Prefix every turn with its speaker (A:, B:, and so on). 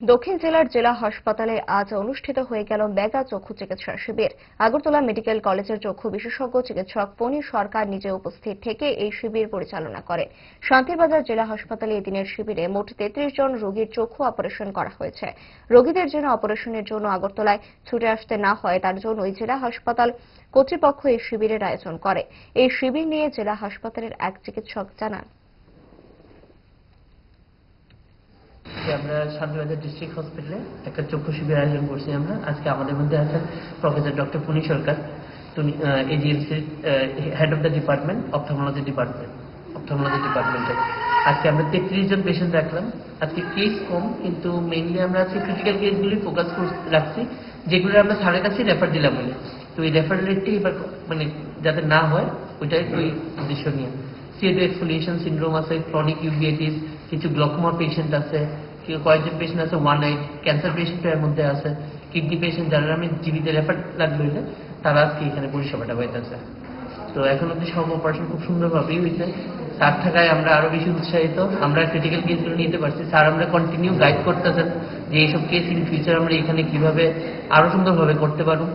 A: দক্ষিণ জেলার জেলা হাসপাতালে আজ অনুষ্ঠিত হয়ে গেল মেগা চক্ষু চিকিৎসা শিবির। আগরতলা মেডিকেল কলেজের চক্ষু বিশেষজ্ঞ চিকিৎসক পনি সরকার নিজে উপস্থিত থেকে এই শিবির পরিচালনা করেন। শান্তিবাজার জেলা হাসপাতালে এদিনের শিবিরে মোট 33 জন রোগীর চক্ষু অপারেশন করা হয়েছে। রোগীদের যেন অপারেশনের জন্য আগরতলায় ছুটে আসতে না হয় তার জন্যই জেলা হাসপাতাল কর্তৃপক্ষ এই শিবিরের আয়োজন করে। এই শিবির নিয়ে জেলা হাসপাতালের এক চিকিৎসক জানান,
B: আমরা শান্তিবাজার ডিস্ট্রিক্ট হসপিটালে একটা চক্ষু শিবির আয়োজন করছি। আমরা আজকে আমাদের মধ্যে আছেন প্রফেসর ডক্টর পুনি সরকার, এজিএমসির head of the department ophthalmology ডিপার্টমেন্টে। আজকে আমরা 33 জন পেশেন্ট রাখলাম। আজকে কেস কম, কিন্তু মেইনলি আমরা আজকে ক্রিটিক্যাল কেসগুলি ফোকাস রাখছি, যেগুলো আমরা স্যারের কাছে রেফার দিলাম বলে। তো এই রেফার রেটটি এবার যাতে না হয় ওইটাই ওই উদ্দেশ্য নিয়ে। সিএডো এক্সফোলিয়েশন সিন্ড্রোম আছে, ক্রনিক ইউভিআইটিস, কিছু গ্লকোমা পেশেন্ট আছে, কয়েকজন পেশেন্ট আছে ওয়ান নাইট ক্যান্সার পেশেন্টের মধ্যে আছে, কিডনি পেশেন্ট যারা আমি জীবিতে রেফার লাগলো হইলে তারা আজকে এখানে পরিষেবাটা পাইতেছে। তো এখন অব্দি সব অপারেশন খুব সুন্দরভাবেই হয়েছে। স্যার থাকায় আমরা আরো বেশি উৎসাহিত। আমরা ক্রিটিক্যাল কেসগুলো নিতে পারছি। স্যার আমরা কন্টিনিউ গাইড করতেছেন যে এইসব কেস ইন ফিউচার আমরা এখানে কিভাবে আরো সুন্দরভাবে করতে পারবো।